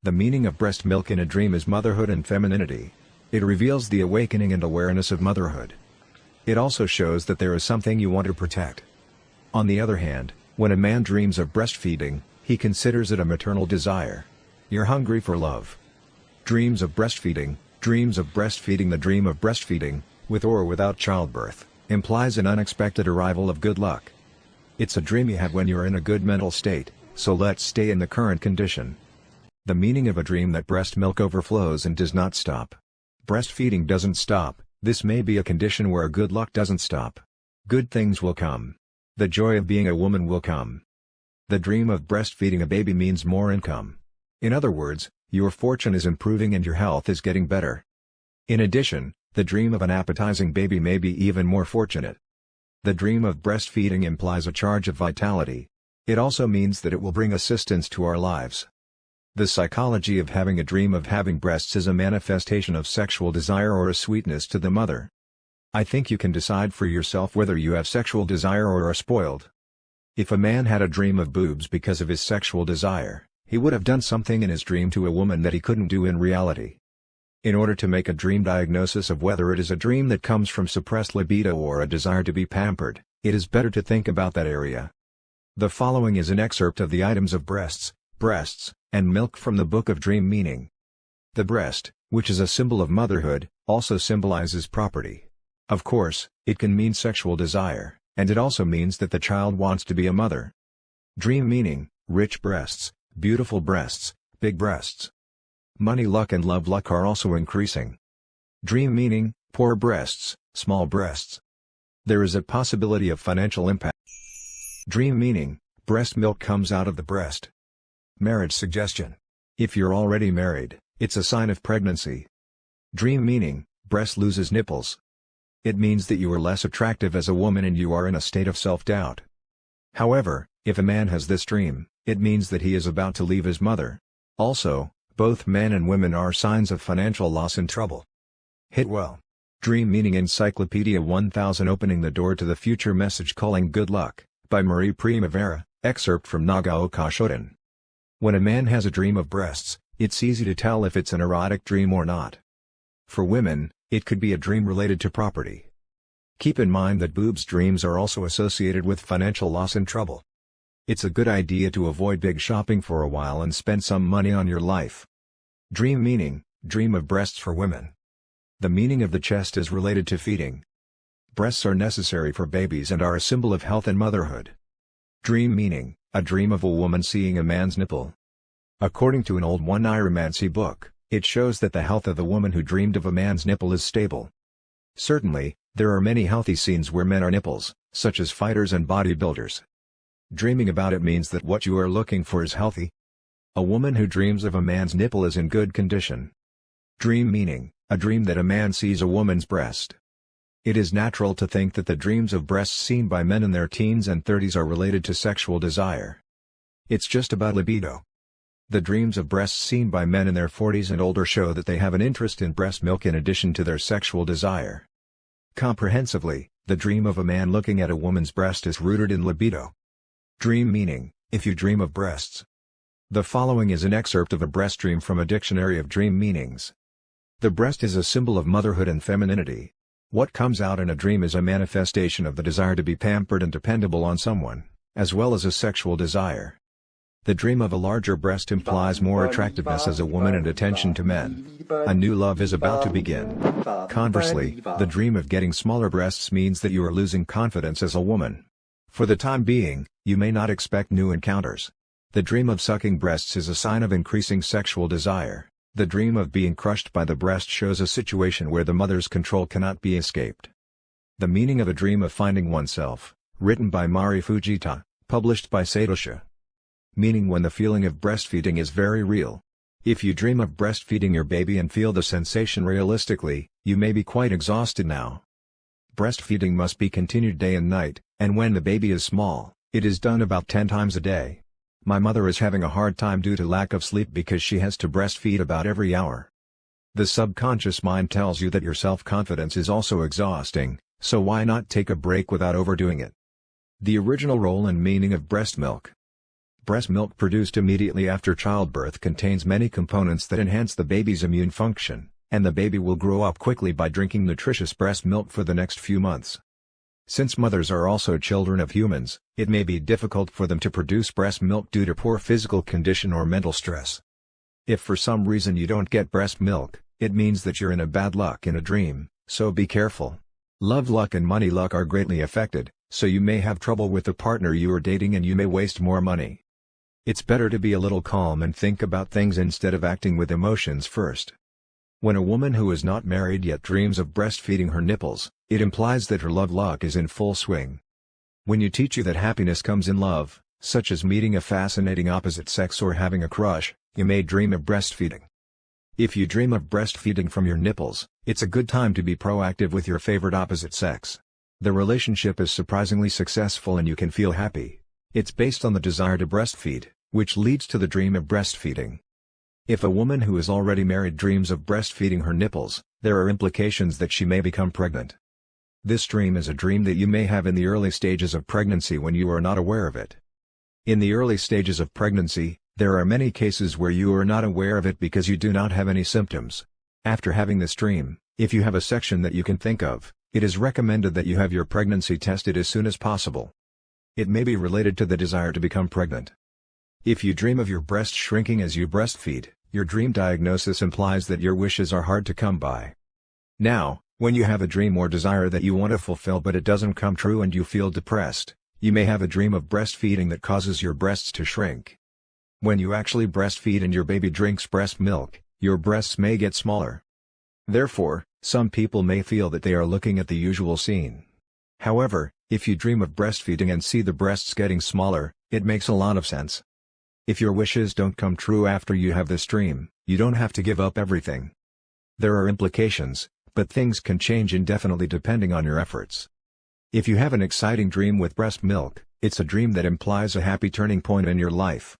The meaning of breast milk in a dream is motherhood and femininity. It reveals the awakening and awareness of motherhood. It also shows that there is something you want to protect. On the other hand, when a man dreams of breastfeeding, he considers it a maternal desire. You're hungry for love. Dreams of breastfeeding. The dream of breastfeeding, with or without childbirth, implies an unexpected arrival of good luck. It's a dream you have when you're in a good mental state, so let's stay in the current condition. The meaning of a dream that breast milk overflows and does not stop. Breastfeeding doesn't stop. This may be a condition where good luck doesn't stop. Good things will come. The joy of being a woman will come. The dream of breastfeeding a baby means more income. In other words, your fortune is improving and your health is getting better. In addition, the dream of an appetizing baby may be even more fortunate. The dream of breastfeeding implies a charge of vitality. It also means that it will bring assistance to our lives. The psychology of having a dream of having breasts is a manifestation of sexual desire or a sweetness to the mother. I think you can decide for yourself whether you have sexual desire or are spoiled. If a man had a dream of boobs because of his sexual desire, he would have done something in his dream to a woman that he couldn't do in reality. In order to make a dream diagnosis of whether it is a dream that comes from suppressed libido or a desire to be pampered, it is better to think about that area. The following is an excerpt of the items of breasts, and milk from the Book of Dream Meaning. The breast, which is a symbol of motherhood, also symbolizes property. Of course, it can mean sexual desire, and it also means that the child wants to be a mother. Dream meaning: rich breasts, beautiful breasts, big breasts. Money, luck and love luck are also increasing. Dream meaning: poor breasts, small breasts. There is a possibility of financial impact. Dream meaning: breast milk comes out of the breast. Marriage suggestion: if you're already married, it's a sign of pregnancy. Dream meaning: breast loses nipples. It means that you are less attractive as a woman and you are in a state of self-doubt. However, if a man has this dream, it means that he is about to leave his mother. Also, both men and women are signs of financial loss and trouble. Hit well. Dream meaning Encyclopedia 1000 Opening the Door to the Future Message Calling Good Luck, by Marie Primavera, excerpt from Nagaoka Shoten. When a man has a dream of breasts, it's easy to tell if it's an erotic dream or not. For women, it could be a dream related to property. Keep in mind that boobs dreams are also associated with financial loss and trouble. It's a good idea to avoid big shopping for a while and spend some money on your life. Dream meaning: dream of breasts for women. The meaning of the chest is related to feeding. Breasts are necessary for babies and are a symbol of health and motherhood. Dream meaning: a dream of a woman seeing a man's nipple. According to an old one-iromancy book, it shows that the health of the woman who dreamed of a man's nipple is stable. Certainly, there are many healthy scenes where men are nipples, such as fighters and bodybuilders. Dreaming about it means that what you are looking for is healthy. A woman who dreams of a man's nipple is in good condition. Dream meaning: a dream that a man sees a woman's breast. It is natural to think that the dreams of breasts seen by men in their teens and 30s are related to sexual desire. It's just about libido. The dreams of breasts seen by men in their 40s and older show that they have an interest in breast milk in addition to their sexual desire. Comprehensively, the dream of a man looking at a woman's breast is rooted in libido. Dream meaning: if you dream of breasts. The following is an excerpt of a breast dream from a dictionary of dream meanings. The breast is a symbol of motherhood and femininity. What comes out in a dream is a manifestation of the desire to be pampered and dependable on someone, as well as a sexual desire. The dream of a larger breast implies more attractiveness as a woman and attention to men. A new love is about to begin. Conversely, the dream of getting smaller breasts means that you are losing confidence as a woman. For the time being, you may not expect new encounters. The dream of sucking breasts is a sign of increasing sexual desire. The dream of being crushed by the breast shows a situation where the mother's control cannot be escaped. The meaning of a dream of finding oneself, written by Mari Fujita, published by Satosha. Meaning: when the feeling of breastfeeding is very real. If you dream of breastfeeding your baby and feel the sensation realistically, you may be quite exhausted now. Breastfeeding must be continued day and night, and when the baby is small, it is done about 10 times a day. My mother is having a hard time due to lack of sleep because she has to breastfeed about every hour. The subconscious mind tells you that your self-confidence is also exhausting, so why not take a break without overdoing it? The original role and meaning of breast milk. Breast milk produced immediately after childbirth contains many components that enhance the baby's immune function, and the baby will grow up quickly by drinking nutritious breast milk for the next few months. Since mothers are also children of humans, it may be difficult for them to produce breast milk due to poor physical condition or mental stress. If for some reason you don't get breast milk, it means that you're in a bad luck in a dream, so be careful. Love luck and money luck are greatly affected, so you may have trouble with the partner you are dating and you may waste more money. It's better to be a little calm and think about things instead of acting with emotions first. When a woman who is not married yet dreams of breastfeeding her nipples, it implies that her love luck is in full swing. When you teach you that happiness comes in love, such as meeting a fascinating opposite sex or having a crush, you may dream of breastfeeding. If you dream of breastfeeding from your nipples, it's a good time to be proactive with your favorite opposite sex. The relationship is surprisingly successful and you can feel happy. It's based on the desire to breastfeed, which leads to the dream of breastfeeding. If a woman who is already married dreams of breastfeeding her nipples, there are implications that she may become pregnant. This dream is a dream that you may have in the early stages of pregnancy when you are not aware of it. In the early stages of pregnancy, there are many cases where you are not aware of it because you do not have any symptoms. After having this dream, if you have a section that you can think of, it is recommended that you have your pregnancy tested as soon as possible. It may be related to the desire to become pregnant. If you dream of your breast shrinking as you breastfeed, your dream diagnosis implies that your wishes are hard to come by. Now, when you have a dream or desire that you want to fulfill but it doesn't come true and you feel depressed, you may have a dream of breastfeeding that causes your breasts to shrink. When you actually breastfeed and your baby drinks breast milk, your breasts may get smaller. Therefore, some people may feel that they are looking at the usual scene. However, if you dream of breastfeeding and see the breasts getting smaller, it makes a lot of sense. If your wishes don't come true after you have this dream, you don't have to give up everything. There are implications, but things can change indefinitely depending on your efforts. If you have an exciting dream with breast milk, it's a dream that implies a happy turning point in your life.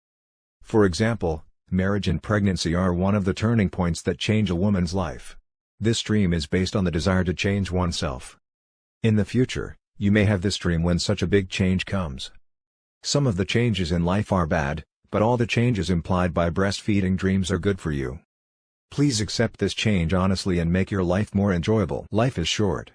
For example, marriage and pregnancy are one of the turning points that change a woman's life. This dream is based on the desire to change oneself. In the future, you may have this dream when such a big change comes. Some of the changes in life are bad, but all the changes implied by breastfeeding dreams are good for you. Please accept this change honestly and make your life more enjoyable. Life is short.